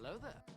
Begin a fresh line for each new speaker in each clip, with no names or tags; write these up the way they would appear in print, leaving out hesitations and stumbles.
Hello there.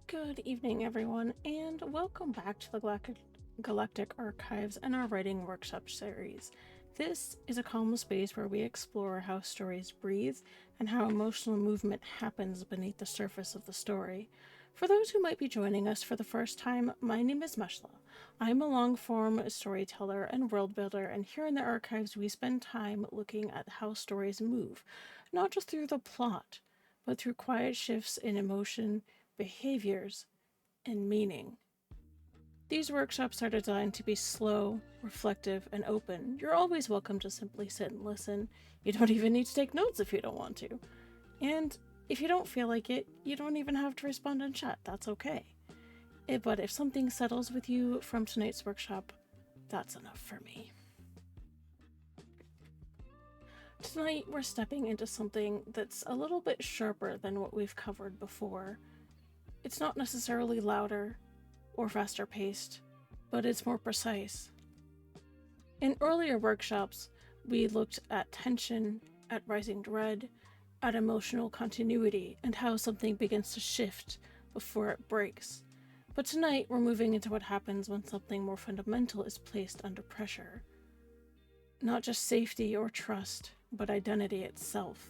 Good evening, everyone, and welcome back to the Galactic Archives and our writing workshop series. This is a calm space where we explore how stories breathe and how emotional movement happens beneath the surface of the story. For those who might be joining us for the first time, my name is Meshla. I'm a long-form storyteller and world builder, and here in the archives we spend time looking at how stories move, not just through the plot, but through quiet shifts in emotion, behaviors, and meaning. These workshops are designed to be slow, reflective, and open. You're always welcome to simply sit and listen. You don't even need to take notes if you don't want to. And if you don't feel like it, you don't even have to respond in chat. That's okay. But if something settles with you from tonight's workshop, that's enough for me. Tonight, we're stepping into something that's a little bit sharper than what we've covered before. It's not necessarily louder or faster paced, but it's more precise. In earlier workshops, we looked at tension, at rising dread, at emotional continuity, and how something begins to shift before it breaks. But tonight, we're moving into what happens when something more fundamental is placed under pressure. Not just safety or trust, but identity itself.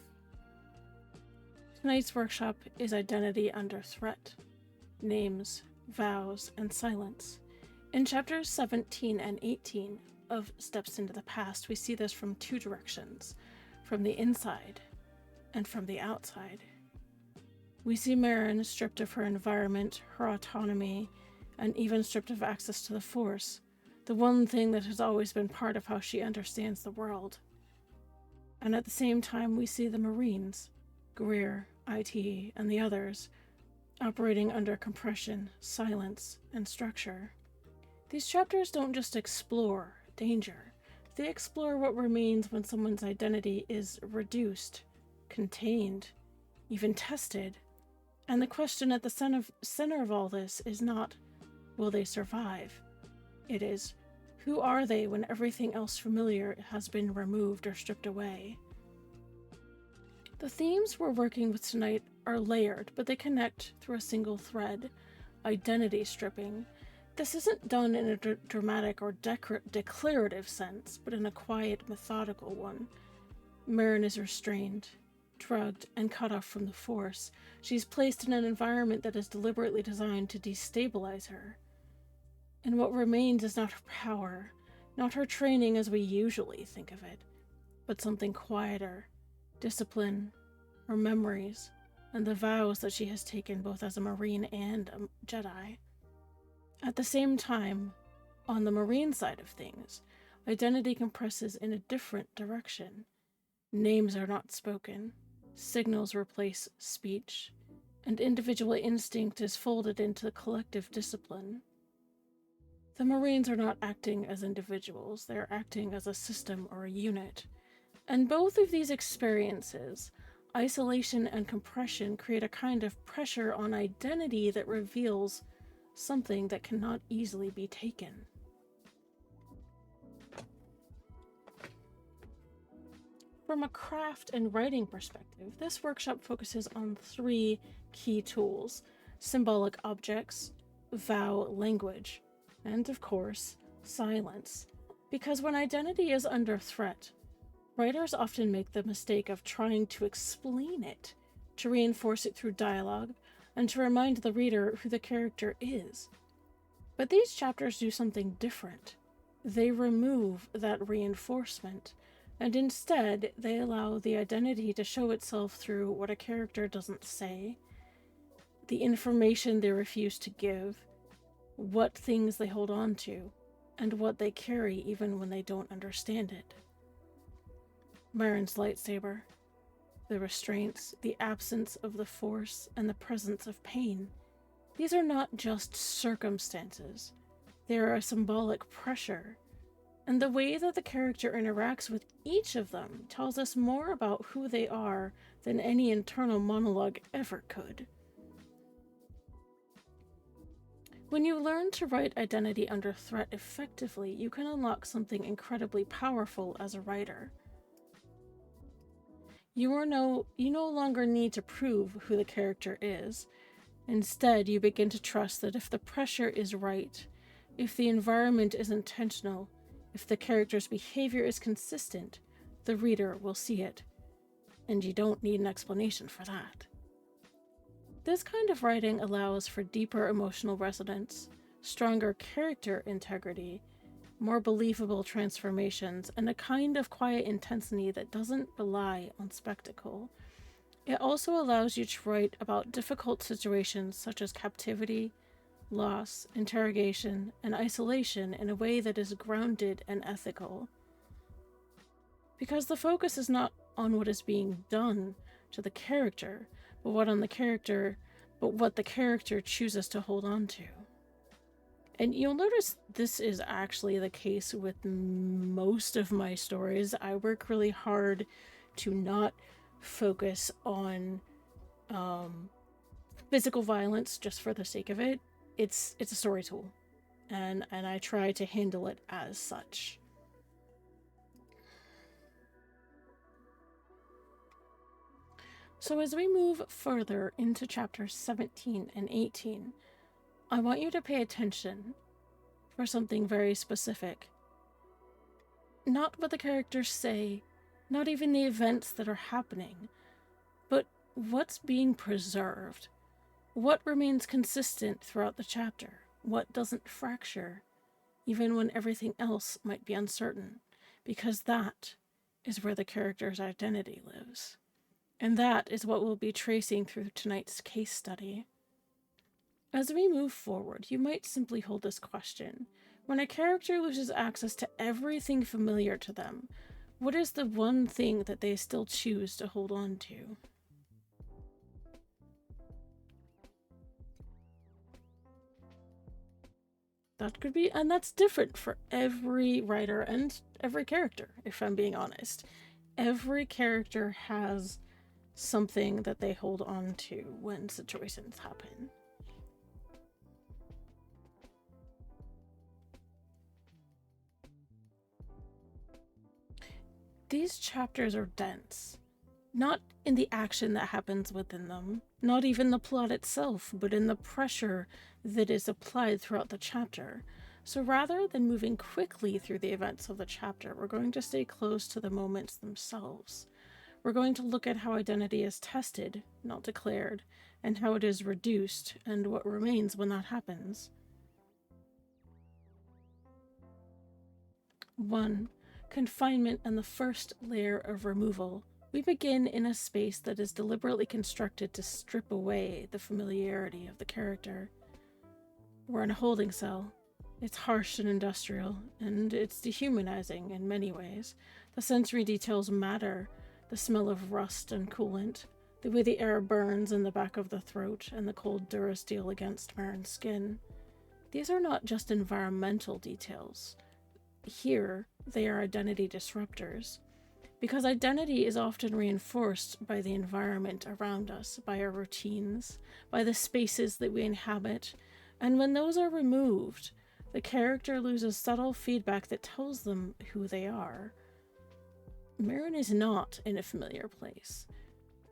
Tonight's workshop is Identity Under Threat. Names, Vows, and Silence. In chapters 17 and 18 of Steps into the Past, we see this from two directions, from the inside and from the outside. We see Marin stripped of her environment, her autonomy, and even stripped of access to the Force, the one thing that has always been part of how she understands the world. And at the same time, we see the Marines, Greer, IT, and the others, operating under compression, silence, and structure. These chapters don't just explore danger, They explore what remains when someone's identity is reduced, contained, even tested. And the question at the center of all this is not, will they survive? It is, who are they when everything else familiar has been removed or stripped away? The themes we're working with tonight are layered, but they connect through a single thread: identity stripping. This isn't done in a dramatic or declarative sense, but in a quiet, methodical one. Marin is restrained, drugged, and cut off from the Force. She's placed in an environment that is deliberately designed to destabilize her. And what remains is not her power, not her training as we usually think of it, but something quieter: discipline, her memories, and the vows that she has taken both as a Marine and a Jedi. At the same time, on the Marine side of things, identity compresses in a different direction. Names are not spoken, signals replace speech, and individual instinct is folded into collective discipline. The Marines are not acting as individuals, they are acting as a system or a unit. And both of these experiences, isolation and compression, create a kind of pressure on identity that reveals something that cannot easily be taken. From a craft and writing perspective, this workshop focuses on 3 key tools: symbolic objects, vow language, and of course, silence. Because when identity is under threat, writers often make the mistake of trying to explain it, to reinforce it through dialogue, and to remind the reader who the character is. But these chapters do something different. They remove that reinforcement, and instead they allow the identity to show itself through what a character doesn't say, the information they refuse to give, what things they hold on to, and what they carry even when they don't understand it. Marin's lightsaber, the restraints, the absence of the Force, and the presence of pain. These are not just circumstances. They are a symbolic pressure. And the way that the character interacts with each of them tells us more about who they are than any internal monologue ever could. When you learn to write identity under threat effectively, you can unlock something incredibly powerful as a writer. You no longer need to prove who the character is. Instead, you begin to trust that if the pressure is right, if the environment is intentional, if the character's behavior is consistent, the reader will see it. And you don't need an explanation for that. This kind of writing allows for deeper emotional resonance, stronger character integrity, more believable transformations, and a kind of quiet intensity that doesn't rely on spectacle. It also allows you to write about difficult situations such as captivity, loss, interrogation, and isolation in a way that is grounded and ethical. Because the focus is not on what is being done to the character, but what the character chooses to hold on to. And you'll notice this is actually the case with most of my stories. I work really hard to not focus on physical violence just for the sake of it. It's a story tool, and I try to handle it as such. So as we move further into chapters 17 and 18, I want you to pay attention for something very specific. Not what the characters say, not even the events that are happening, but what's being preserved. What remains consistent throughout the chapter? What doesn't fracture, even when everything else might be uncertain? Because that is where the character's identity lives. And that is what we'll be tracing through tonight's case study. As we move forward, you might simply hold this question. When a character loses access to everything familiar to them, what is the one thing that they still choose to hold on to? That could be, and that's different for every writer and every character, if I'm being honest. Every character has something that they hold on to when situations happen. These chapters are dense, not in the action that happens within them, not even the plot itself, but in the pressure that is applied throughout the chapter. So rather than moving quickly through the events of the chapter, we're going to stay close to the moments themselves. We're going to look at how identity is tested, not declared, and how it is reduced, and what remains when that happens. 1. Confinement and the first layer of removal. We begin in a space that is deliberately constructed to strip away the familiarity of the character. We're in a holding cell. It's harsh and industrial, and it's dehumanizing in many ways. The sensory details matter. The smell of rust and coolant, the way the air burns in the back of the throat, and the cold durasteel against Marin's skin. These are not just environmental details. Here, they are identity disruptors. Because identity is often reinforced by the environment around us, by our routines, by the spaces that we inhabit, and when those are removed, the character loses subtle feedback that tells them who they are. Marin is not in a familiar place.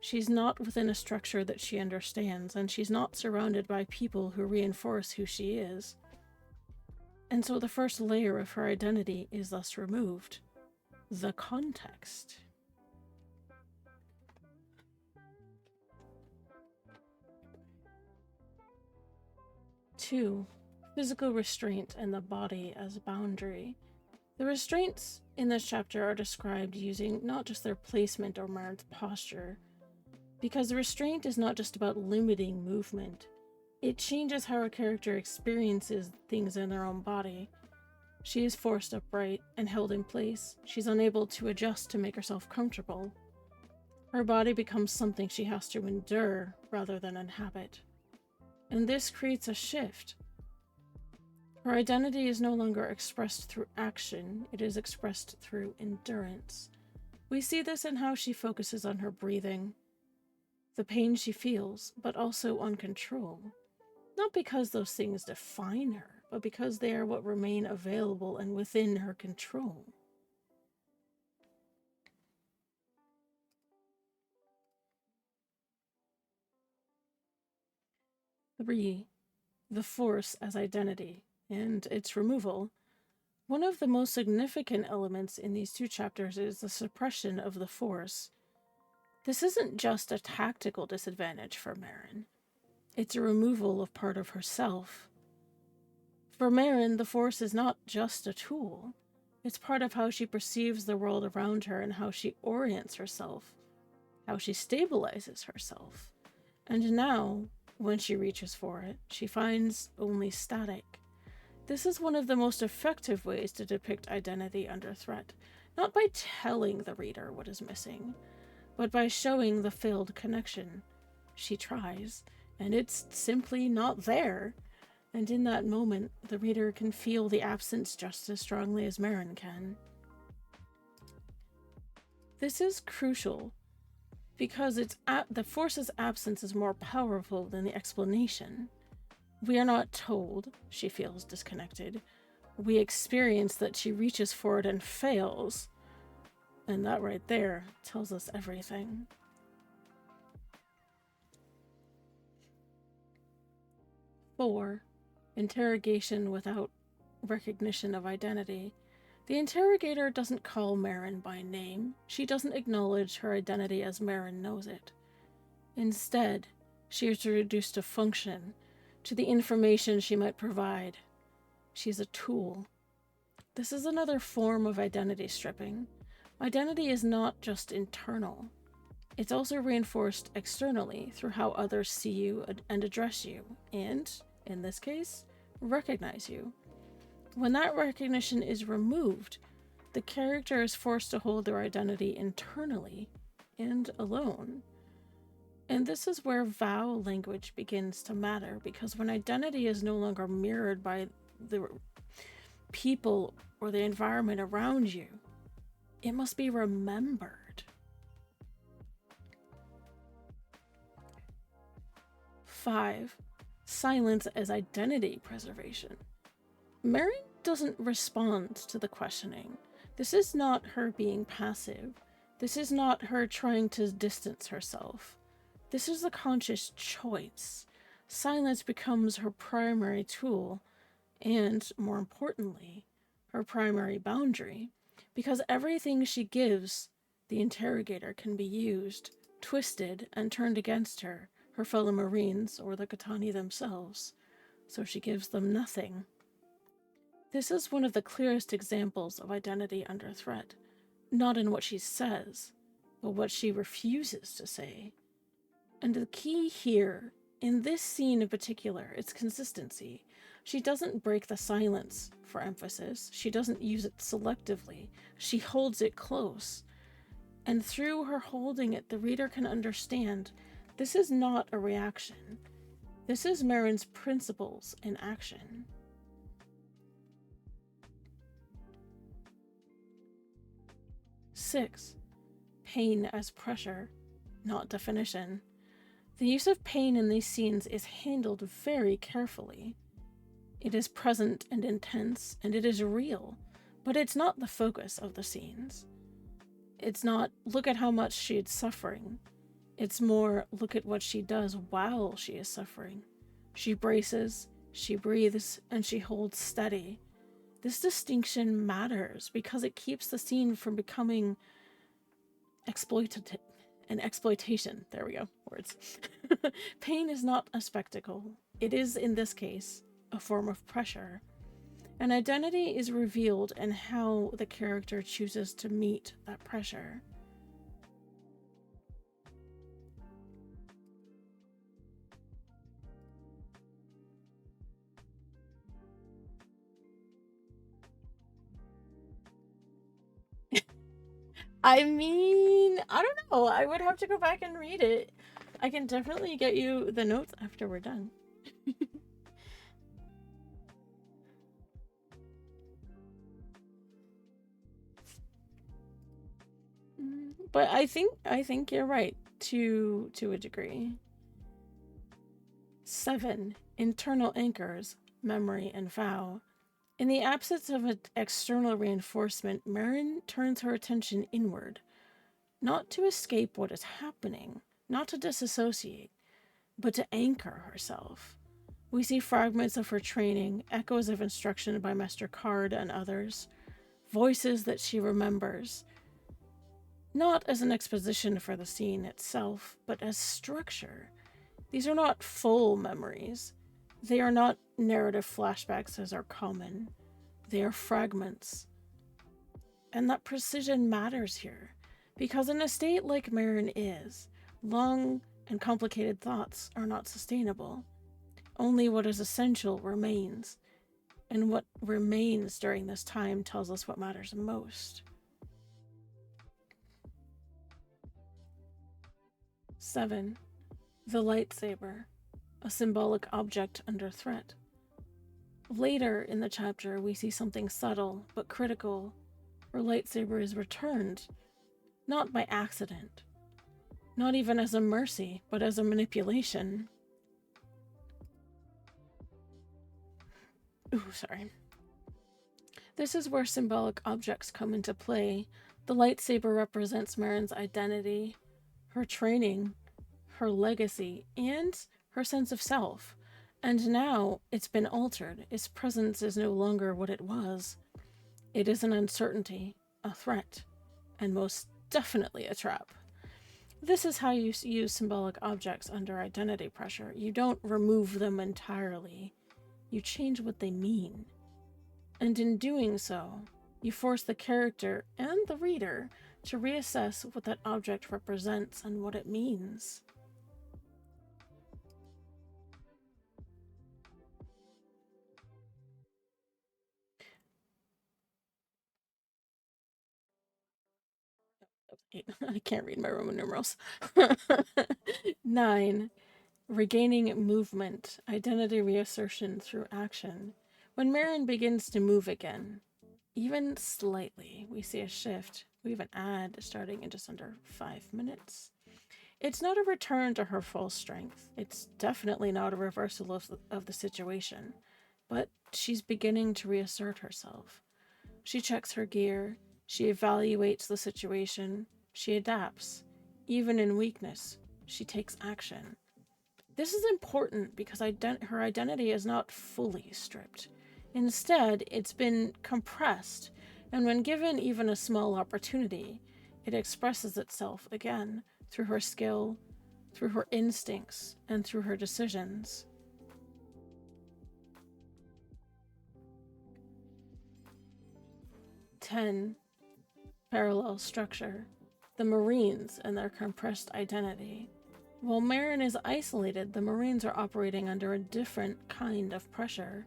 She's not within a structure that she understands, and she's not surrounded by people who reinforce who she is. And so the first layer of her identity is thus removed. The context. Two, physical restraint and the body as boundary. The restraints in this chapter are described using not just their placement or Marin's posture, because the restraint is not just about limiting movement. It changes how a character experiences things in their own body. She is forced upright and held in place. She's unable to adjust to make herself comfortable. Her body becomes something she has to endure rather than inhabit. And this creates a shift. Her identity is no longer expressed through action, it is expressed through endurance. We see this in how she focuses on her breathing, the pain she feels, but also on control. Not because those things define her, but because they are what remain available and within her control. Three, the force as identity and its removal. One of the most significant elements in these two chapters is the suppression of the force. This isn't just a tactical disadvantage for Marin. It's a removal of part of herself. For Marin, the force is not just a tool. It's part of how she perceives the world around her and how she orients herself, how she stabilizes herself. And now, when she reaches for it, she finds only static. This is one of the most effective ways to depict identity under threat, not by telling the reader what is missing, but by showing the failed connection. She tries, and it's simply not there. And in that moment, the reader can feel the absence just as strongly as Marin can. This is crucial because the force's absence is more powerful than the explanation. We are not told she feels disconnected. We experience that she reaches for it and fails. And that right there tells us everything. Four, interrogation without recognition of identity. The interrogator doesn't call Marin by name. She doesn't acknowledge her identity as Marin knows it. Instead, she is reduced to function, to the information she might provide. She's a tool. This is another form of identity stripping. Identity is not just internal. It's also reinforced externally through how others see you and address you, and, in this case, recognize you. When that recognition is removed, the character is forced to hold their identity internally and alone. And this is where vow language begins to matter, because when identity is no longer mirrored by the people or the environment around you. It must be remembered. 5. Silence as identity preservation. Mary doesn't respond to the questioning. This is not her being passive. This is not her trying to distance herself. This is a conscious choice. Silence becomes her primary tool and, more importantly, her primary boundary, because everything she gives the interrogator can be used, twisted, and turned against her, her fellow Marines, or the Katani themselves. So she gives them nothing. This is one of the clearest examples of identity under threat, not in what she says, but what she refuses to say. And the key here, in this scene in particular, is consistency. She doesn't break the silence for emphasis. She doesn't use it selectively. She holds it close. And through her holding it, the reader can understand this is not a reaction. This is Marin's principles in action. Six, pain as pressure, not definition. The use of pain in these scenes is handled very carefully. It is present and intense, and it is real, but it's not the focus of the scenes. It's not, look at how much she is suffering. It's more, look at what she does while she is suffering. She braces, she breathes, and she holds steady. This distinction matters because it keeps the scene from becoming exploitative. And exploitation. There we go. Words. Pain is not a spectacle. It is, in this case, a form of pressure. An identity is revealed in how the character chooses to meet that pressure. I mean, I don't know. I would have to go back and read it. I can definitely get you the notes after we're done. But I think you're right to a degree. 7. Internal anchors, memory and vow. In the absence of an external reinforcement, Marin turns her attention inward, not to escape what is happening, not to disassociate, but to anchor herself. We see fragments of her training, echoes of instruction by Master Card and others, voices that she remembers, not as an exposition for the scene itself, but as structure. These are not full memories. They are not narrative flashbacks as are common. They are fragments. And that precision matters here, because in a state like Marin is, long and complicated thoughts are not sustainable. Only what is essential remains, and what remains during this time tells us what matters most. 7. The lightsaber, a symbolic object under threat. Later in the chapter, we see something subtle but critical. Her lightsaber is returned, not by accident, not even as a mercy, but as a manipulation. Ooh, sorry. This is where symbolic objects come into play. The lightsaber represents Marin's identity, her training, her legacy, and her sense of self. And now it's been altered. Its presence is no longer what it was. It is an uncertainty, a threat, and most definitely a trap. This is how you use symbolic objects under identity pressure. You don't remove them entirely. You change what they mean. And in doing so, you force the character and the reader to reassess what that object represents and what it means. I can't read my Roman numerals. 9. Regaining movement, identity reassertion through action. When Marin begins to move again, even slightly, we see a shift. We have an ad starting in just under 5 minutes. It's not a return to her full strength. It's definitely not a reversal of the situation. But she's beginning to reassert herself. She checks her gear. She evaluates the situation. She adapts. Even in weakness, she takes action. This is important because her identity is not fully stripped. Instead, it's been compressed, and when given even a small opportunity, it expresses itself again through her skill, through her instincts, and through her decisions. Ten, parallel structure. The Marines and their compressed identity. While Marin is isolated, the Marines are operating under a different kind of pressure.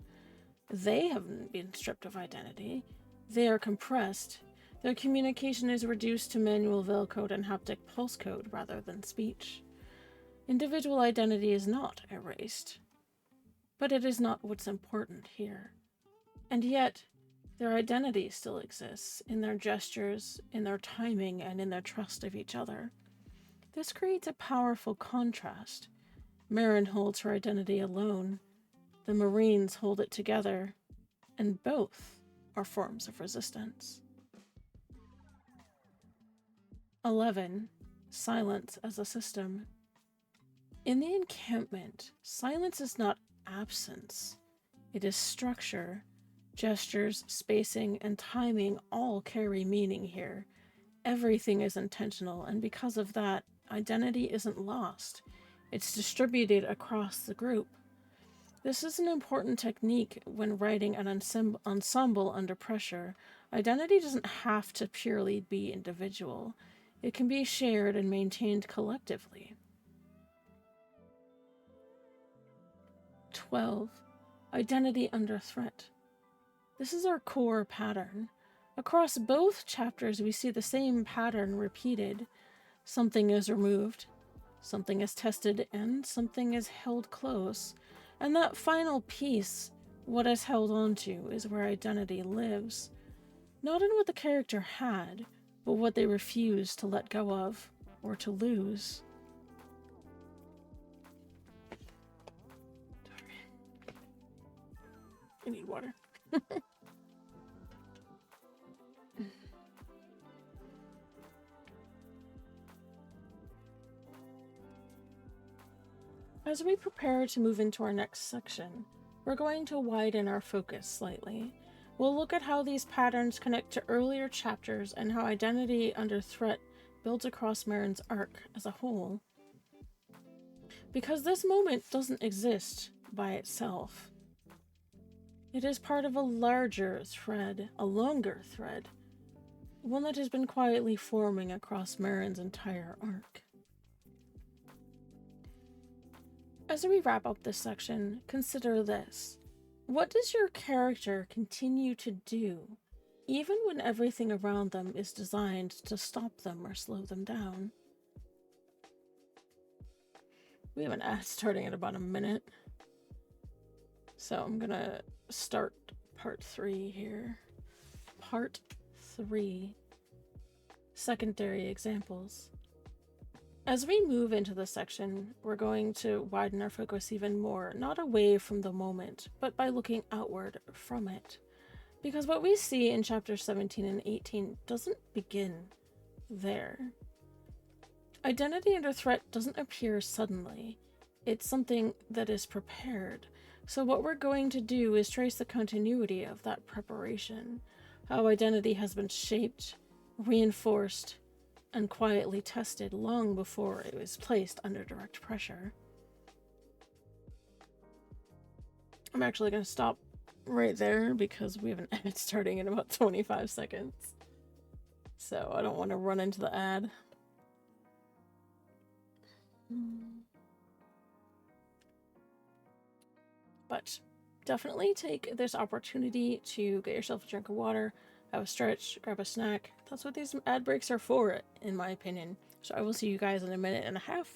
They haven't been stripped of identity. They are compressed. Their communication is reduced to manual veil code and haptic pulse code rather than speech. Individual identity is not erased. But it is not what's important here. And yet, their identity still exists in their gestures, in their timing, and in their trust of each other. This creates a powerful contrast. Marin holds her identity alone. The Marines hold it together, and both are forms of resistance. 11. Silence as a system. In the encampment, silence is not absence. It is structure. Gestures, spacing, and timing all carry meaning here. Everything is intentional, and because of that, identity isn't lost. It's distributed across the group. This is an important technique when writing an ensemble under pressure. Identity doesn't have to purely be individual. It can be shared and maintained collectively. 12. Identity under threat. This is our core pattern. Across both chapters, we see the same pattern repeated. Something is removed, something is tested, and something is held close. And that final piece, what is held onto, is where identity lives. Not in what the character had, but what they refuse to let go of or to lose. I need water. As we prepare to move into our next section, we're going to widen our focus slightly. We'll look at how these patterns connect to earlier chapters and how identity under threat builds across Marin's arc as a whole. Because this moment doesn't exist by itself. It is part of a larger thread, a longer thread, one that has been quietly forming across Marin's entire arc. As we wrap up this section, consider this. What does your character continue to do, even when everything around them is designed to stop them or slow them down? We have an ad starting in about a minute. So I'm gonna start part 3 here. Part 3. Secondary examples. As we move into this section, we're going to widen our focus even more, not away from the moment, but by looking outward from it. Because what we see in chapters 17 and 18 doesn't begin there. Identity under threat doesn't appear suddenly. It's something that is prepared. So what we're going to do is trace the continuity of that preparation, how identity has been shaped, reinforced, and quietly tested long before it was placed under direct pressure. I'm actually going to stop right there because we have an ad starting in about 25 seconds. So I don't want to run into the ad. But definitely take this opportunity to get yourself a drink of water, have a stretch, grab a snack. That's what these ad breaks are for, in my opinion. So I will see you guys in a minute and a half.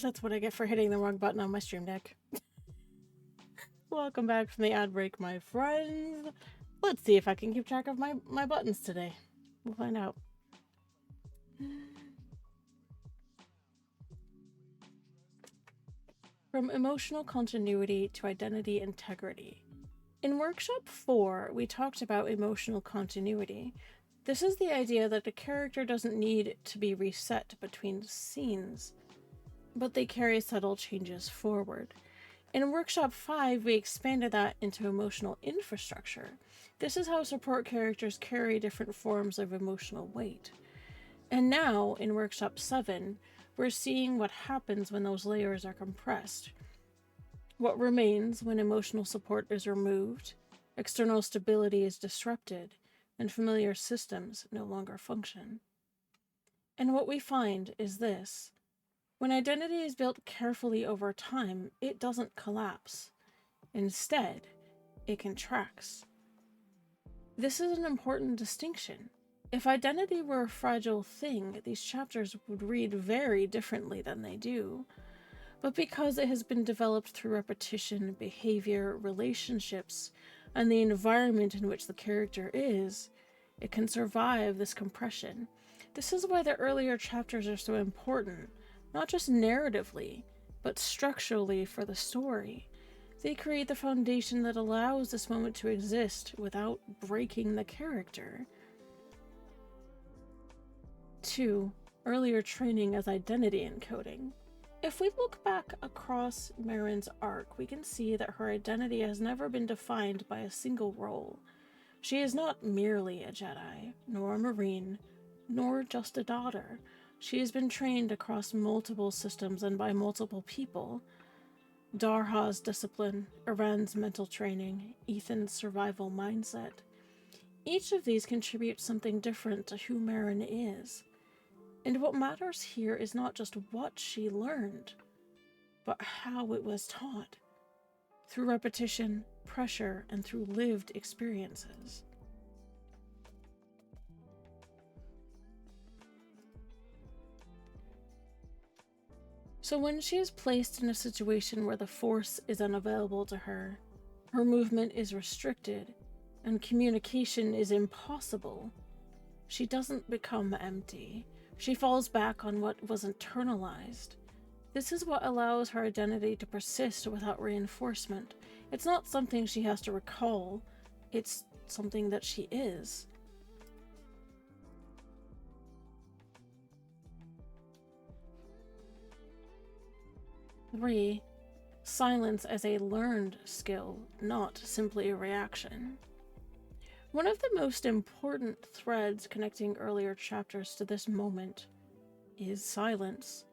That's what I get for hitting the wrong button on my stream deck. Welcome back from the ad break, my friends. Let's see if I can keep track of my buttons today. We'll find out. From emotional continuity to identity integrity. In workshop 4, we talked about emotional continuity. This is the idea that a character doesn't need to be reset between scenes, but they carry subtle changes forward. In workshop 5, we expanded that into emotional infrastructure. This is how support characters carry different forms of emotional weight. And now, in workshop 7, we're seeing what happens when those layers are compressed. What remains when emotional support is removed, external stability is disrupted, and familiar systems no longer function. And what we find is this. When identity is built carefully over time, it doesn't collapse. Instead, it contracts. This is an important distinction. If identity were a fragile thing, these chapters would read very differently than they do. But because it has been developed through repetition, behavior, relationships, and the environment in which the character is, it can survive this compression. This is why the earlier chapters are so important, not just narratively, but structurally for the story. They create the foundation that allows this moment to exist without breaking the character. 2. Earlier training as identity encoding. If we look back across Merrin's arc, we can see that her identity has never been defined by a single role. She is not merely a Jedi, nor a Marine, nor just a daughter. She has been trained across multiple systems and by multiple people. Darha's discipline, Iran's mental training, Ethan's survival mindset. Each of these contributes something different to who Merrin is. And what matters here is not just what she learned, but how it was taught. Through repetition, pressure, and through lived experiences. So when she is placed in a situation where the Force is unavailable to her, her movement is restricted, and communication is impossible, she doesn't become empty. She falls back on what was internalized. This is what allows her identity to persist without reinforcement. It's not something she has to recall, it's something that she is. Three, silence as a learned skill, not simply a reaction. One of the most important threads connecting earlier chapters to this moment is silence.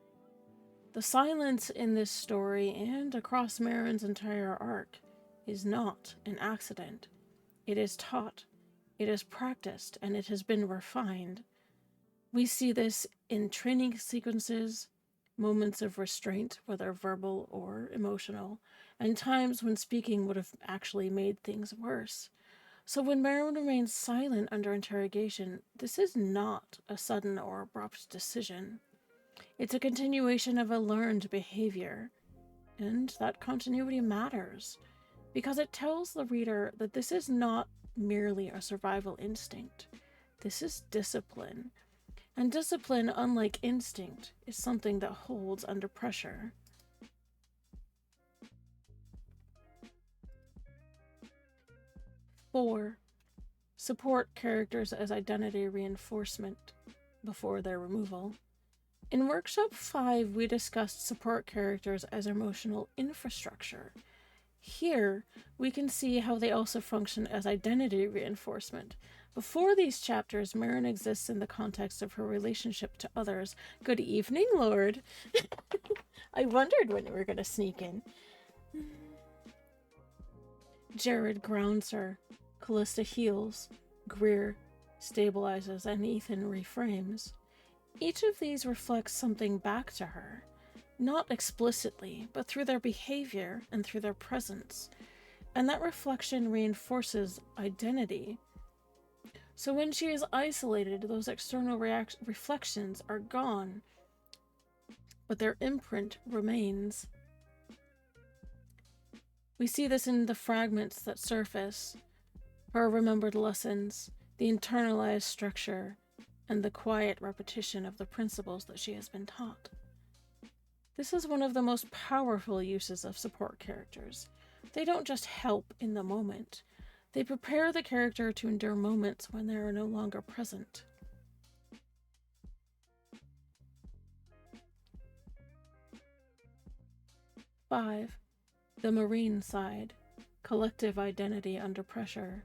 The silence in this story and across Merrin's entire arc is not an accident. It is taught, it is practiced, and it has been refined. We see this in training sequences, moments of restraint, whether verbal or emotional, and times when speaking would have actually made things worse. So when Merrin remains silent under interrogation, this is not a sudden or abrupt decision. It's a continuation of a learned behavior, and that continuity matters, because it tells the reader that this is not merely a survival instinct. This is discipline. And discipline, unlike instinct, is something that holds under pressure. 4. Support characters as identity reinforcement before their removal. In Workshop 5, we discussed support characters as emotional infrastructure. Here, we can see how they also function as identity reinforcement. Before these chapters, Merrin exists in the context of her relationship to others. Good evening, Lord. I wondered when you were going to sneak in. Jared grounds her. Callista heals. Greer stabilizes, and Ethan reframes. Each of these reflects something back to her. Not explicitly, but through their behavior and through their presence. And that reflection reinforces identity. So when she is isolated, those external reflections are gone. but their imprint remains. We see this in the fragments that surface, her remembered lessons, the internalized structure, and the quiet repetition of the principles that she has been taught. This is one of the most powerful uses of support characters. They don't just help in the moment, they prepare the character to endure moments when they are no longer present. Five, the Marine side, collective identity under pressure.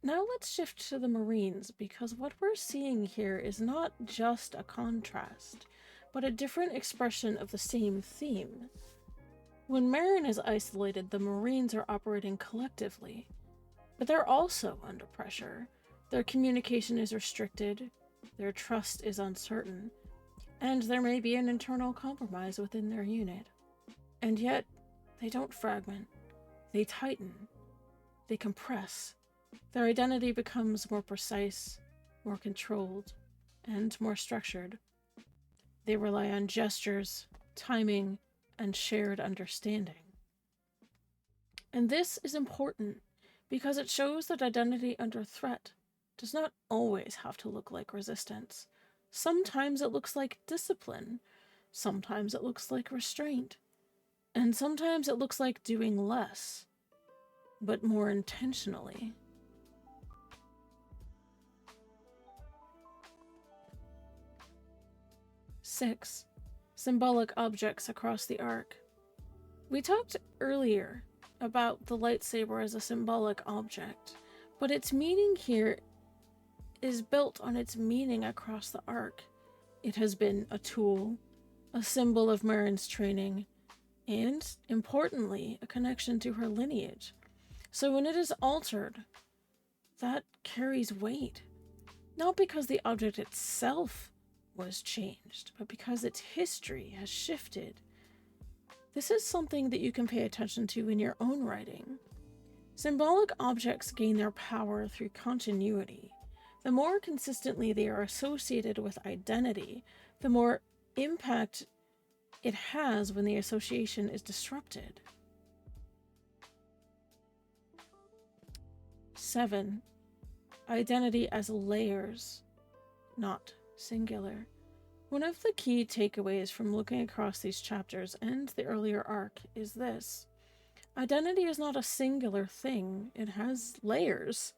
Now let's shift to the Marines, because what we're seeing here is not just a contrast, but a different expression of the same theme. When Marin is isolated, the Marines are operating collectively, but they're also under pressure. Their communication is restricted, their trust is uncertain, and there may be an internal compromise within their unit. And yet, they don't fragment, they tighten, they compress. Their identity becomes more precise, more controlled, and more structured. They rely on gestures, timing, and shared understanding. And this is important because it shows that identity under threat does not always have to look like resistance. Sometimes it looks like discipline, sometimes it looks like restraint, and sometimes it looks like doing less, but more intentionally. Six, symbolic objects across the arc. We talked earlier about the lightsaber as a symbolic object, but its meaning here is built on its meaning across the arc. It has been a tool, a symbol of Marin's training, and, importantly, a connection to her lineage. So when it is altered, that carries weight. Not because the object itself was changed, but because its history has shifted. This is something that you can pay attention to in your own writing. Symbolic objects gain their power through continuity. The more consistently they are associated with identity, the more impact it has when the association is disrupted. 7. Identity as layers, not singular. One of the key takeaways from looking across these chapters and the earlier arc is this. Identity is not a singular thing. It has layers.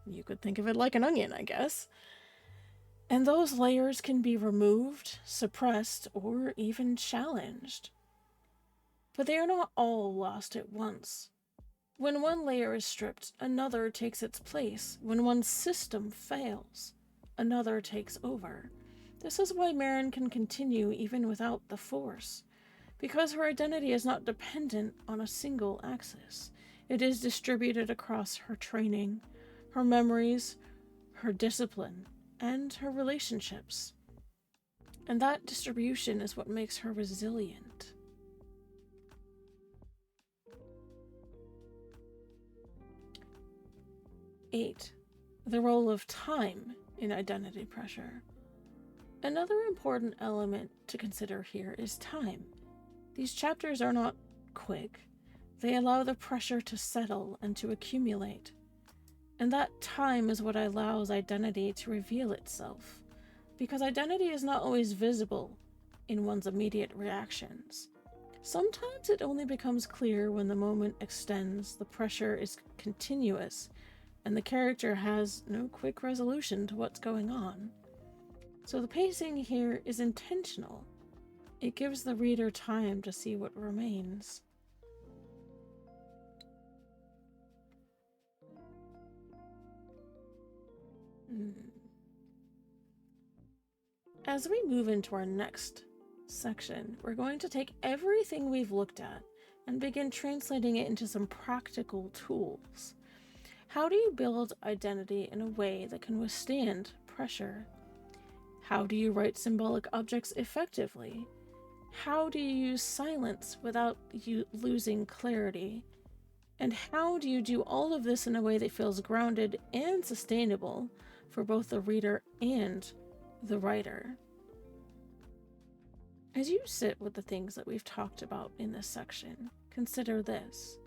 You could think of it like an onion, I guess. And those layers can be removed, suppressed, or even challenged. But they are not all lost at once. When one layer is stripped, another takes its place. When one system fails, another takes over. This is why Marin can continue even without the Force, because her identity is not dependent on a single axis. It is distributed across her training, her memories, her discipline, and her relationships. And that distribution is what makes her resilient. Eight, the role of time in identity pressure. Another important element to consider here is time. These chapters are not quick. They allow the pressure to settle and to accumulate. And that time is what allows identity to reveal itself, because identity is not always visible in one's immediate reactions. Sometimes it only becomes clear when the moment extends, the pressure is continuous, and the character has no quick resolution to what's going on. So the pacing here is intentional. It gives the reader time to see what remains. As we move into our next section, we're going to take everything we've looked at and begin translating it into some practical tools. How do you build identity in a way that can withstand pressure? How do you write symbolic objects effectively? How do you use silence without losing clarity? And how do you do all of this in a way that feels grounded and sustainable for both the reader and the writer? As you sit with the things that we've talked about in this section, consider this.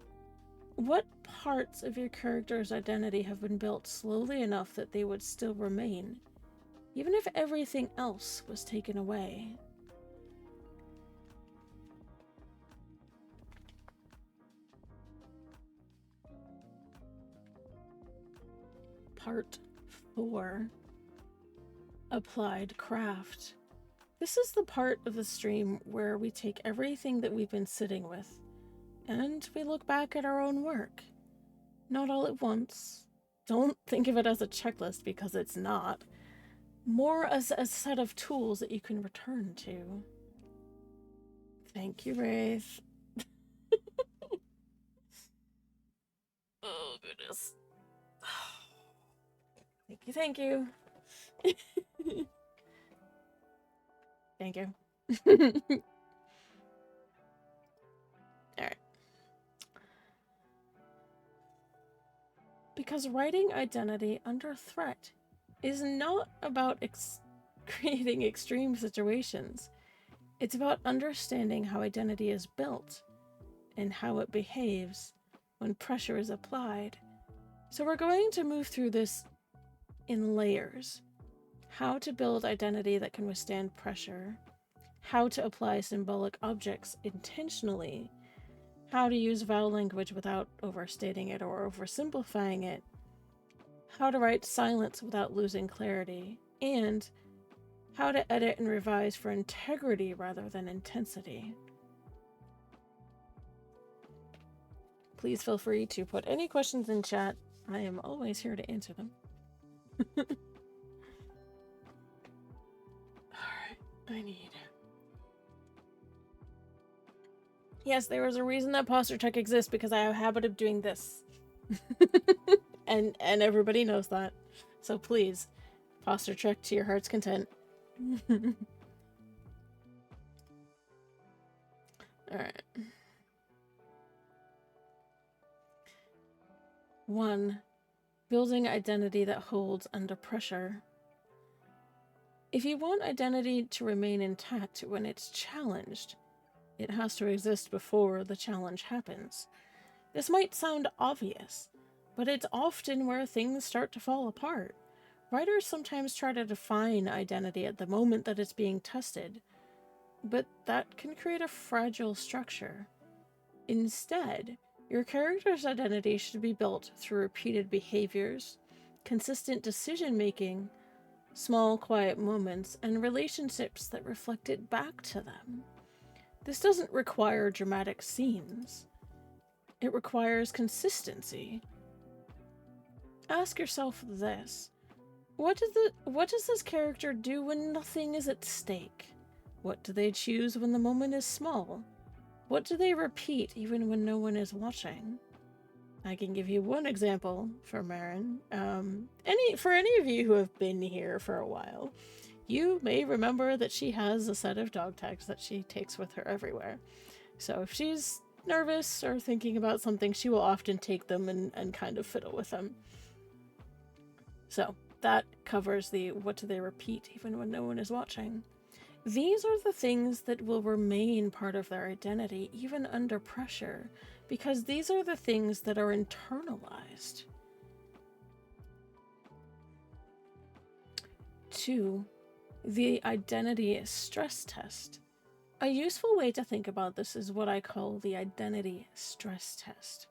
What parts of your character's identity have been built slowly enough that they would still remain, even if everything else was taken away? Part 4. Applied craft. This is the part of the stream where we take everything that we've been sitting with and we look back at our own work. Not all at once. Don't think of it as a checklist, because it's not. More as a set of tools that you can return to. Thank you, Wraith. Oh, goodness. Thank you. Thank you. Alright. Because writing identity under threat is not about creating extreme situations. It's about understanding how identity is built and how it behaves when pressure is applied. So we're going to move through this in layers. How to build identity that can withstand pressure. How to apply symbolic objects intentionally. How to use vow language without overstating it or oversimplifying it. How to write silence without losing clarity. And how to edit and revise for integrity rather than intensity. Please feel free to put any questions in chat. I am always here to answer them. Alright, I need... Yes, there is a reason that posture check exists, because I have a habit of doing this. and everybody knows that. So please, posture check to your heart's content. Alright. 1. Building identity that holds under pressure. If you want identity to remain intact when it's challenged, it has to exist before the challenge happens. This might sound obvious, but it's often where things start to fall apart. Writers sometimes try to define identity at the moment that it's being tested, but that can create a fragile structure. Instead, your character's identity should be built through repeated behaviors, consistent decision-making, small quiet moments, and relationships that reflect it back to them. This doesn't require dramatic scenes. It requires consistency. Ask yourself this. What does this character do when nothing is at stake? What do they choose when the moment is small? What do they repeat even when no one is watching? I can give you one example for Marin. For any of you who have been here for a while, you may remember that she has a set of dog tags that she takes with her everywhere. So if she's nervous or thinking about something, she will often take them and kind of fiddle with them. So that covers the what do they repeat even when no one is watching. These are the things that will remain part of their identity even under pressure, because these are the things that are internalized. 2. The identity stress test. A useful way to think about this is what I call the identity stress test.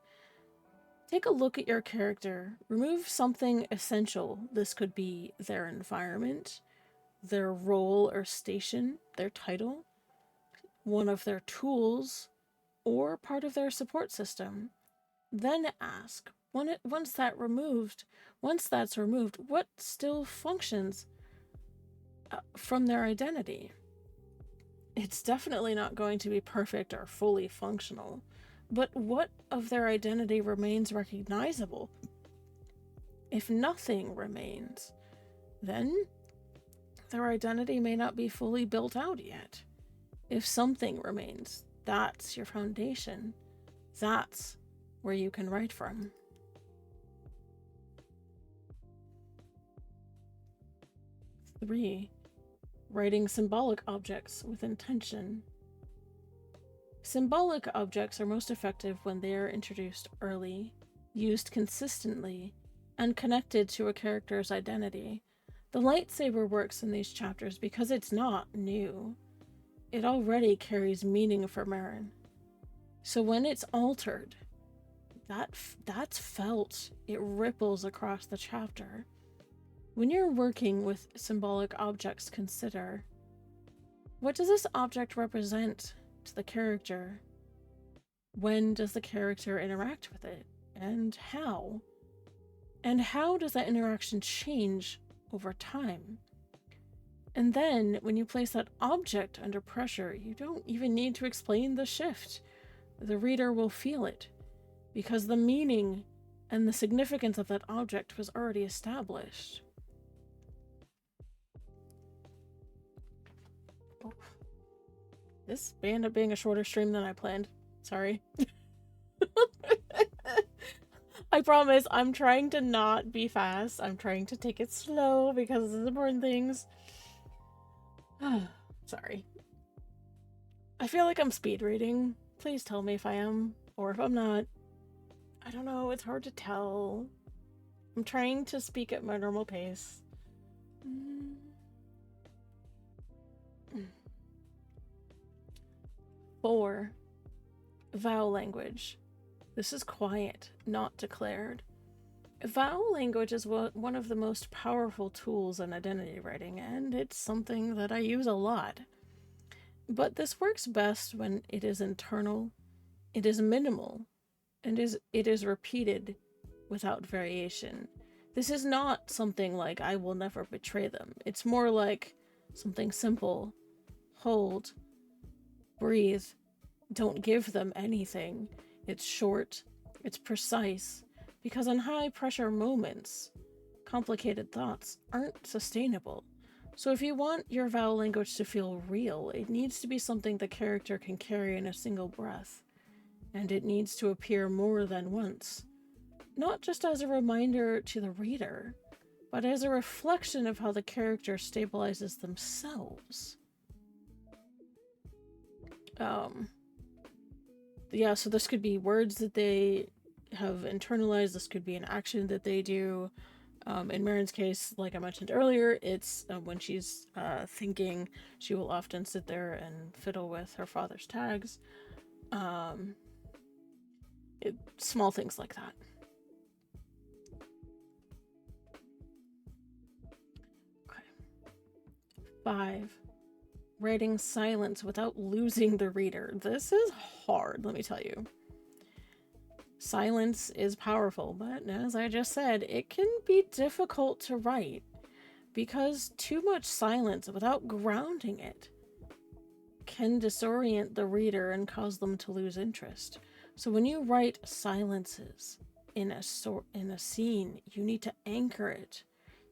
Take a look at your character. Remove something essential. This could be their environment, their role or station, their title, one of their tools, or part of their support system. Then ask, once that's removed, what still functions from their identity? It's definitely not going to be perfect or fully functional, but what of their identity remains recognizable? If nothing remains, then their identity may not be fully built out yet. If something remains, that's your foundation. That's where you can write from. 3. Writing symbolic objects with intention. Symbolic objects are most effective when they are introduced early, used consistently, and connected to a character's identity. The lightsaber works in these chapters because it's not new. It already carries meaning for Merrin. So when it's altered, that's felt. It ripples across the chapter. When you're working with symbolic objects, consider, what does this object represent to the character? When does the character interact with it? And how? And how does that interaction change over time? And then, when you place that object under pressure, you don't even need to explain the shift. The reader will feel it, because the meaning and the significance of that object was already established. Oh. This may end up being a shorter stream than I planned. Sorry. I promise, I'm trying to not be fast. I'm trying to take it slow because of the important things. Sorry. I feel like I'm speed reading. Please tell me if I am, or if I'm not. I don't know, it's hard to tell. I'm trying to speak at my normal pace. 4. Vow language. This is quiet, not declared. Vow language is one of the most powerful tools in identity writing, and it's something that I use a lot. But this works best when it is internal, it is minimal, and it is repeated without variation. This is not something like, I will never betray them. It's more like something simple. Hold. Breathe. Don't give them anything. It's short. It's precise. Because in high-pressure moments, complicated thoughts aren't sustainable. So if you want your vow language to feel real, it needs to be something the character can carry in a single breath. And it needs to appear more than once. Not just as a reminder to the reader, but as a reflection of how the character stabilizes themselves. Yeah, so this could be words that they have internalized. This could be an action that they do. In Merrin's case, like I mentioned earlier, it's when she's thinking, she will often sit there and fiddle with her father's tags. Small things like that. Okay. 5. Writing silence without losing the reader. This is hard, let me tell you. Silence is powerful, but as I just said, it can be difficult to write because too much silence without grounding it can disorient the reader and cause them to lose interest. So when you write silences in a scene, you need to anchor it.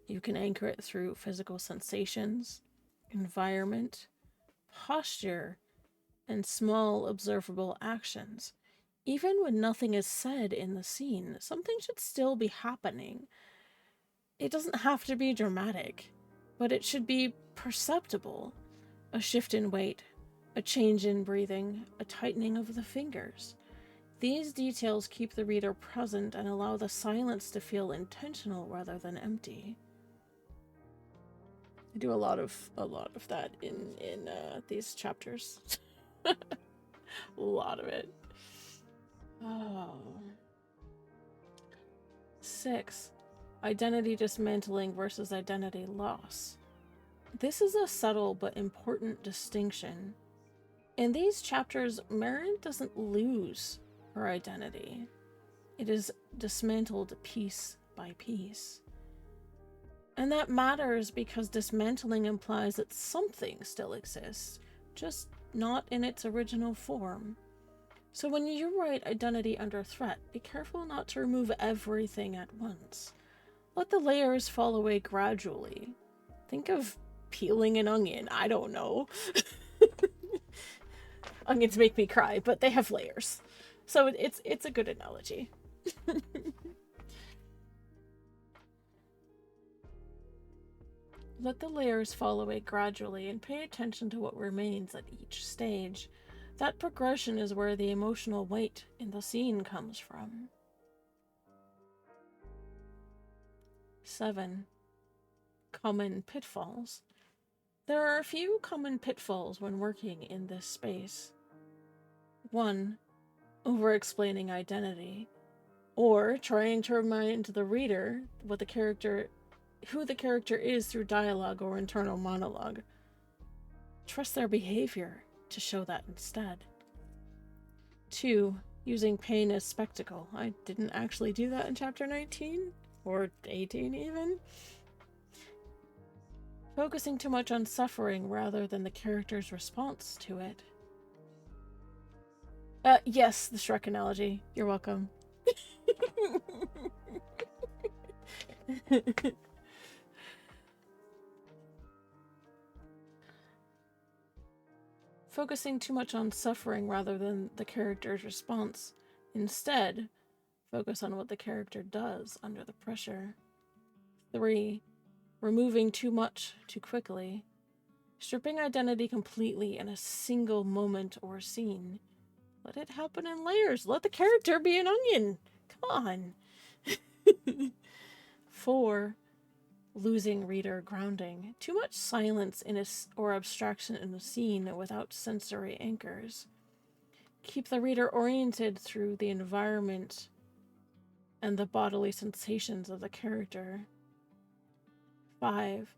You can anchor it through physical sensations, environment, posture, and small observable actions. Even when nothing is said in the scene, something should still be happening. It doesn't have to be dramatic, but it should be perceptible. A shift in weight, a change in breathing, a tightening of the fingers. These details keep the reader present and allow the silence to feel intentional rather than empty. I do a lot of that in these chapters. A lot of it. 6. Identity dismantling versus identity loss. This is a subtle but important distinction. In these chapters, Merrin doesn't lose her identity. It is dismantled piece by piece. And that matters because dismantling implies that something still exists, just not in its original form. So when you write identity under threat, be careful not to remove everything at once. Let the layers fall away gradually. Think of peeling an onion. I don't know. Onions make me cry, but they have layers. So it's a good analogy. Let the layers fall away gradually and pay attention to what remains at each stage. That progression is where the emotional weight in the scene comes from. 7. Common pitfalls. There are a few common pitfalls when working in this space. 1. Over-explaining identity, or trying to remind the reader who the character is through dialogue or internal monologue. Trust their behavior to show that instead. 2. Using pain as spectacle. I didn't actually do that in chapter 19, or 18 even. Focusing too much on suffering rather than the character's response to it. Yes, the Shrek analogy. You're welcome. Focusing too much on suffering rather than the character's response. Instead, focus on what the character does under the pressure. 3. Removing too much too quickly. Stripping identity completely in a single moment or scene. Let it happen in layers. Let the character be an onion. Come on. 4. Losing reader grounding. Too much silence or abstraction in a scene without sensory anchors. Keep the reader oriented through the environment and the bodily sensations of the character. 5.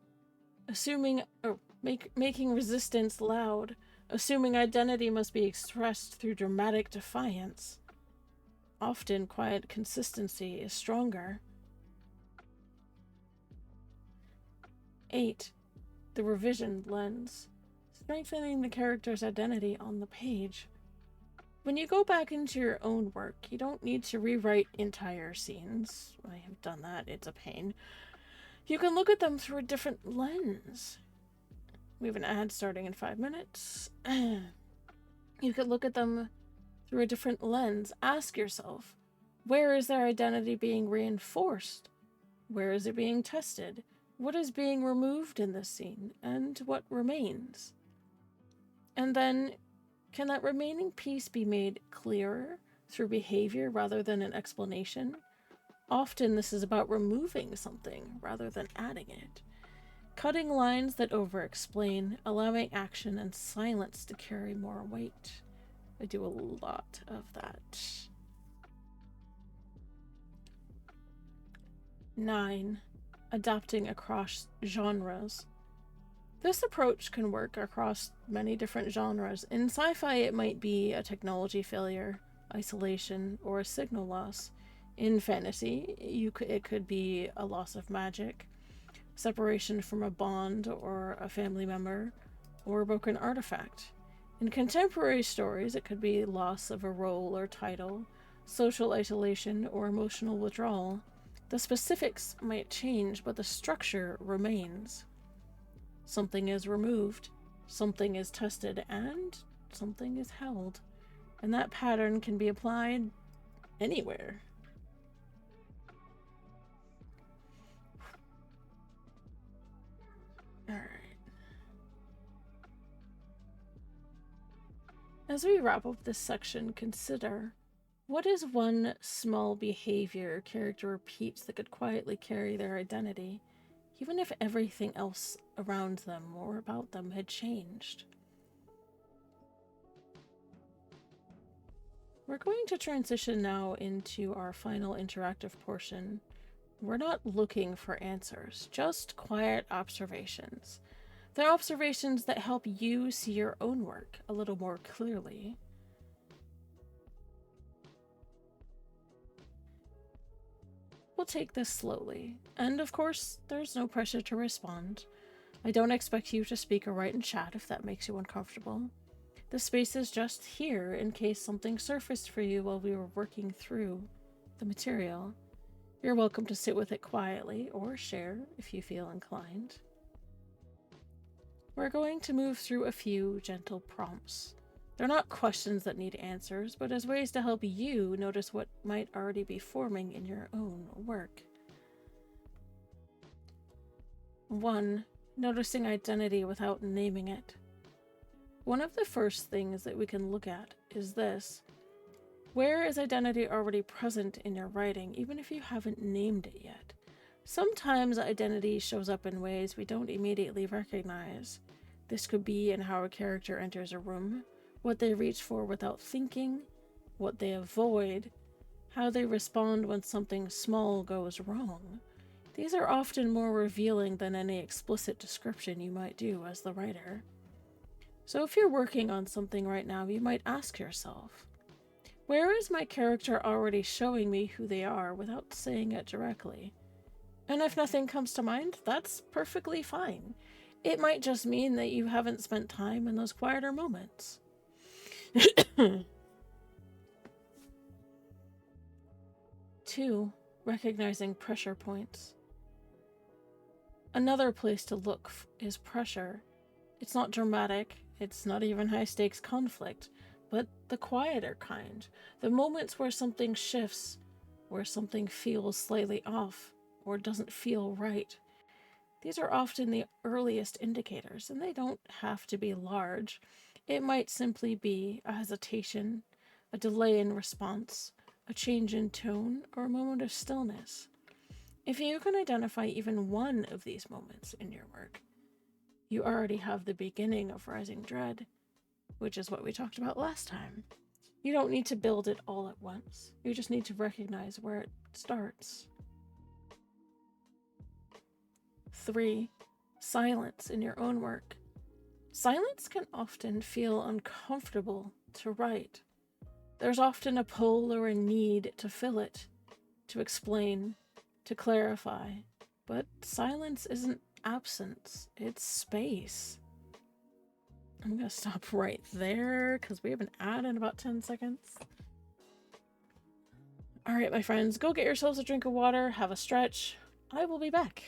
Making resistance loud. Assuming identity must be expressed through dramatic defiance. Often, quiet consistency is stronger. 8. The revision lens. Strengthening the character's identity on the page. When you go back into your own work, you don't need to rewrite entire scenes. I have done that, it's a pain. You can look at them through a different lens. We have an ad starting in 5 minutes. You could look at them through a different lens. Ask yourself, where is their identity being reinforced? Where is it being tested? What is being removed in this scene? And what remains? And then, can that remaining piece be made clearer through behavior rather than an explanation? Often this is about removing something rather than adding it. Cutting lines that over-explain, allowing action and silence to carry more weight. I do a lot of that. 9. Adapting across genres. This approach can work across many different genres. In sci-fi, it might be a technology failure, isolation, or a signal loss. In fantasy, it could be a loss of magic, separation from a bond or a family member, or a broken artifact. In contemporary stories, it could be loss of a role or title, social isolation, or emotional withdrawal. The specifics might change, but the structure remains. Something is removed, something is tested, and something is held. And that pattern can be applied anywhere. Alright. As we wrap up this section, consider, what is one small behavior a character repeats that could quietly carry their identity, even if everything else around them or about them had changed? We're going to transition now into our final interactive portion. We're not looking for answers, just quiet observations. They're observations that help you see your own work a little more clearly. We'll take this slowly, and of course, there's no pressure to respond. I don't expect you to speak or write in chat if that makes you uncomfortable. The space is just here in case something surfaced for you while we were working through the material. You're welcome to sit with it quietly or share if you feel inclined. We're going to move through a few gentle prompts. They're not questions that need answers, but as ways to help you notice what might already be forming in your own work. 1. noticing identity without naming it. One of the first things that we can look at is this. Where is identity already present in your writing, even if you haven't named it yet? Sometimes identity shows up in ways we don't immediately recognize. This could be in how a character enters a room, what they reach for without thinking, what they avoid, how they respond when something small goes wrong. These are often more revealing than any explicit description you might do as the writer. So if you're working on something right now, you might ask yourself, where is my character already showing me who they are without saying it directly? And if nothing comes to mind, that's perfectly fine. It might just mean that you haven't spent time in those quieter moments. 2. Recognizing pressure points. Another place to look is pressure. It's not dramatic, it's not even high-stakes conflict, but the quieter kind. The moments where something shifts, where something feels slightly off, or doesn't feel right. These are often the earliest indicators, and they don't have to be large. It might simply be a hesitation, a delay in response, a change in tone, or a moment of stillness. If you can identify even one of these moments in your work, you already have the beginning of rising dread, which is what we talked about last time. You don't need to build it all at once. You just need to recognize where it starts. 3. Silence in your own work. Silence can often feel uncomfortable to write. There's often a pull or a need to fill it, to explain, to clarify. But silence isn't absence, it's space. I'm gonna stop right there because we have an ad in about 10 seconds. Alright, my friends, go get yourselves a drink of water, have a stretch. I will be back.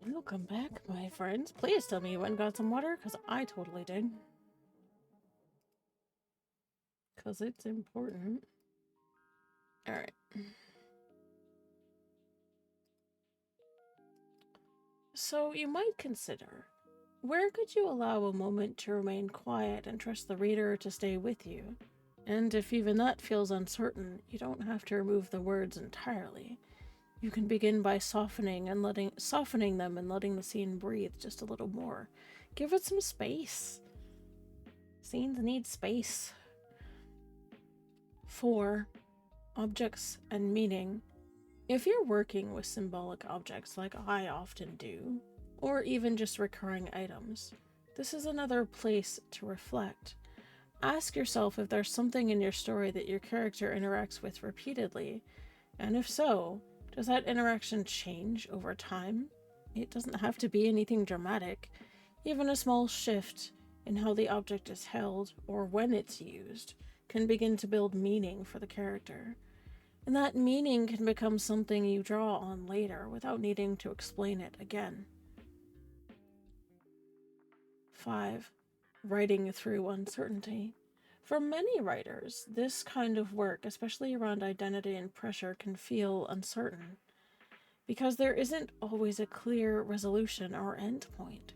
Welcome back, my friends. Please tell me you went and got some water, because I totally did. Because it's important. Alright. So you might consider, where could you allow a moment to remain quiet and trust the reader to stay with you? And if even that feels uncertain, you don't have to remove the words entirely. You can begin by softening them and letting the scene breathe just a little more. Give it some space. Scenes need space. 4. Objects and meaning. If you're working with symbolic objects like I often do, or even just recurring items, this is another place to reflect. Ask yourself if there's something in your story that your character interacts with repeatedly, and if so, does that interaction change over time? It doesn't have to be anything dramatic. Even a small shift in how the object is held or when it's used can begin to build meaning for the character. And that meaning can become something you draw on later without needing to explain it again. 5. Writing through uncertainty. For many writers, this kind of work, especially around identity and pressure, can feel uncertain, because there isn't always a clear resolution or end point.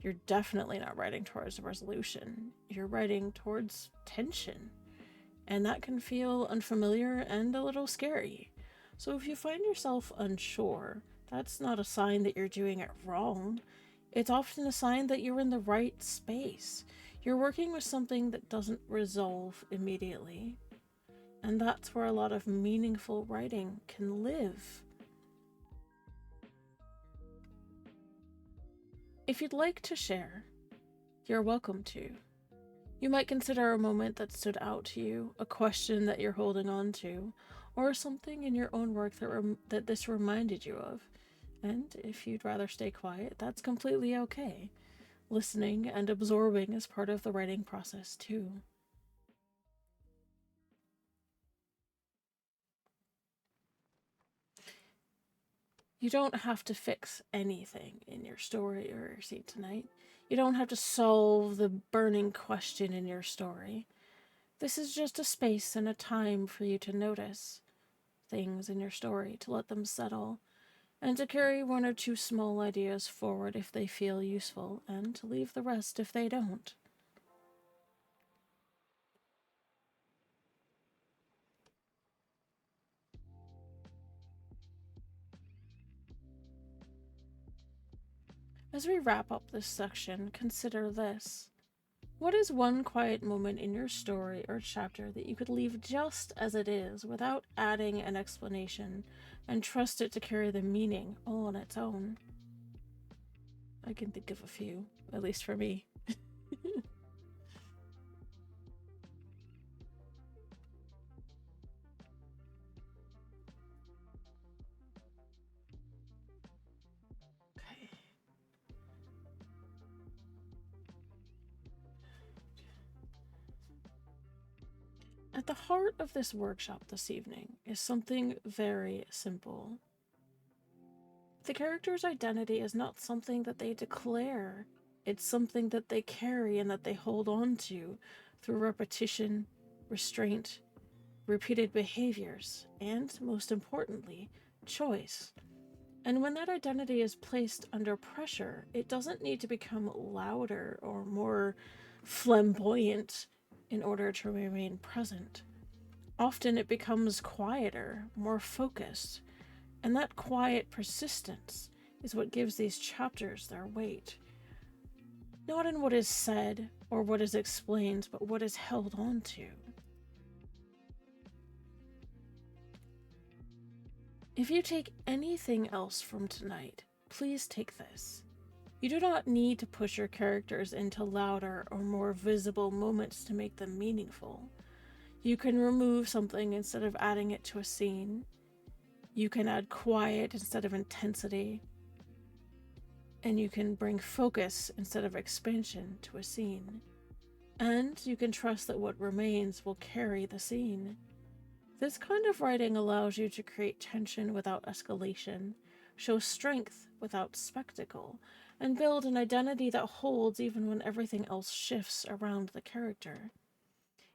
You're definitely not writing towards a resolution. You're writing towards tension, and that can feel unfamiliar and a little scary. So if you find yourself unsure, that's not a sign that you're doing it wrong. It's often a sign that you're in the right space. You're working with something that doesn't resolve immediately. And that's where a lot of meaningful writing can live. If you'd like to share, you're welcome to. You might consider a moment that stood out to you, a question that you're holding on to, or something in your own work that this reminded you of. And if you'd rather stay quiet, that's completely okay. Listening and absorbing is part of the writing process too. You don't have to fix anything in your story or your scene tonight. You don't have to solve the burning question in your story. This is just a space and a time for you to notice things in your story, to let them settle, and to carry 1 or 2 small ideas forward if they feel useful, and to leave the rest if they don't. As we wrap up this section, consider this. What is one quiet moment in your story or chapter that you could leave just as it is without adding an explanation and trust it to carry the meaning all on its own? I can think of a few, at least for me. Okay. At the heart of this workshop this evening is something very simple. The character's identity is not something that they declare. It's something that they carry and that they hold on to through repetition, restraint, repeated behaviors, and, most importantly, choice. And when that identity is placed under pressure, it doesn't need to become louder or more flamboyant in order to remain present. Often it becomes quieter, more focused, and that quiet persistence is what gives these chapters their weight. Not in what is said or what is explained, but what is held on to. If you take anything else from tonight, please take this. You do not need to push your characters into louder or more visible moments to make them meaningful. You can remove something instead of adding it to a scene. You can add quiet instead of intensity. And you can bring focus instead of expansion to a scene. And you can trust that what remains will carry the scene. This kind of writing allows you to create tension without escalation, show strength without spectacle, and build an identity that holds even when everything else shifts around the character.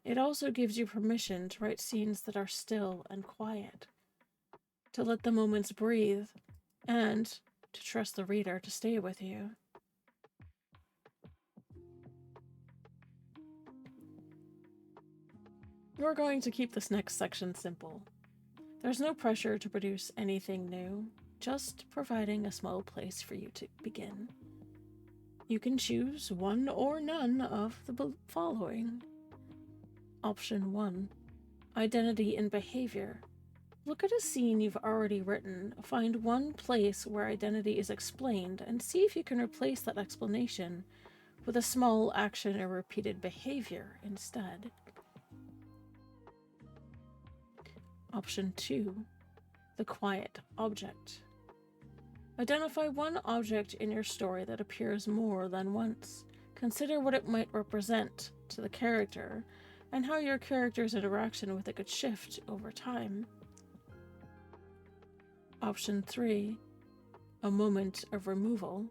It also gives you permission to write scenes that are still and quiet, to let the moments breathe, and to trust the reader to stay with you. We're going to keep this next section simple. There's no pressure to produce anything new, just providing a small place for you to begin. You can choose one or none of the following. Option 1. Identity and behavior. Look at a scene you've already written, find one place where identity is explained, and see if you can replace that explanation with a small action or repeated behavior instead. Option 2. The quiet object. Identify one object in your story that appears more than once. Consider what it might represent to the character, and how your character's interaction with it could shift over time. Option 3. A moment of removal.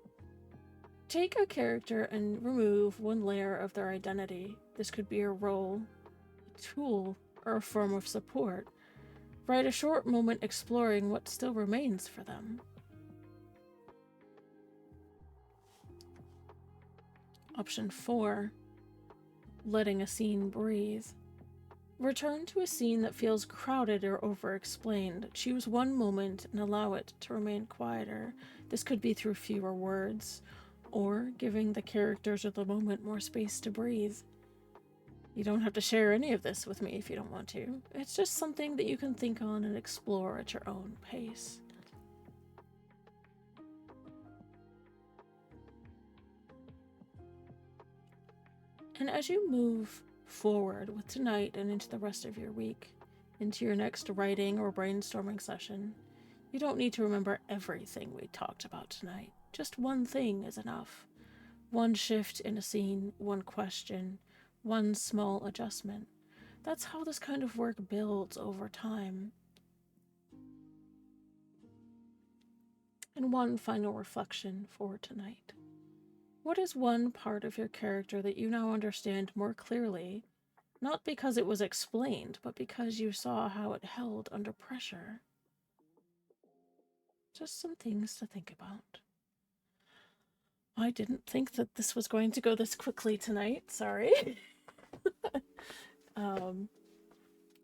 Take a character and remove one layer of their identity. This could be a role, a tool, or a form of support. Write a short moment exploring what still remains for them. Option 4. Letting a scene breathe. Return to a scene that feels crowded or over-explained. Choose one moment and allow it to remain quieter. This could be through fewer words, or giving the characters or the moment more space to breathe. You don't have to share any of this with me if you don't want to. It's just something that you can think on and explore at your own pace. And as you move forward with tonight and into the rest of your week, into your next writing or brainstorming session, you don't need to remember everything we talked about tonight. Just one thing is enough. One shift in a scene, one question, one small adjustment. That's how this kind of work builds over time. And one final reflection for tonight. What is one part of your character that you now understand more clearly, not because it was explained, but because you saw how it held under pressure? Just some things to think about. I didn't think that this was going to go this quickly tonight, sorry.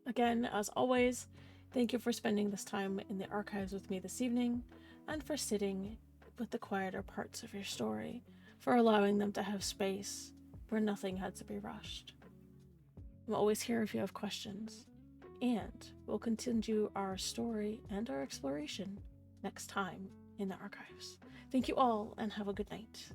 Again, as always, thank you for spending this time in the archives with me this evening, and for sitting with the quieter parts of your story, for allowing them to have space where nothing had to be rushed. I'm always here if you have questions, and we'll continue our story and our exploration next time in the archives. Thank you all, and have a good night.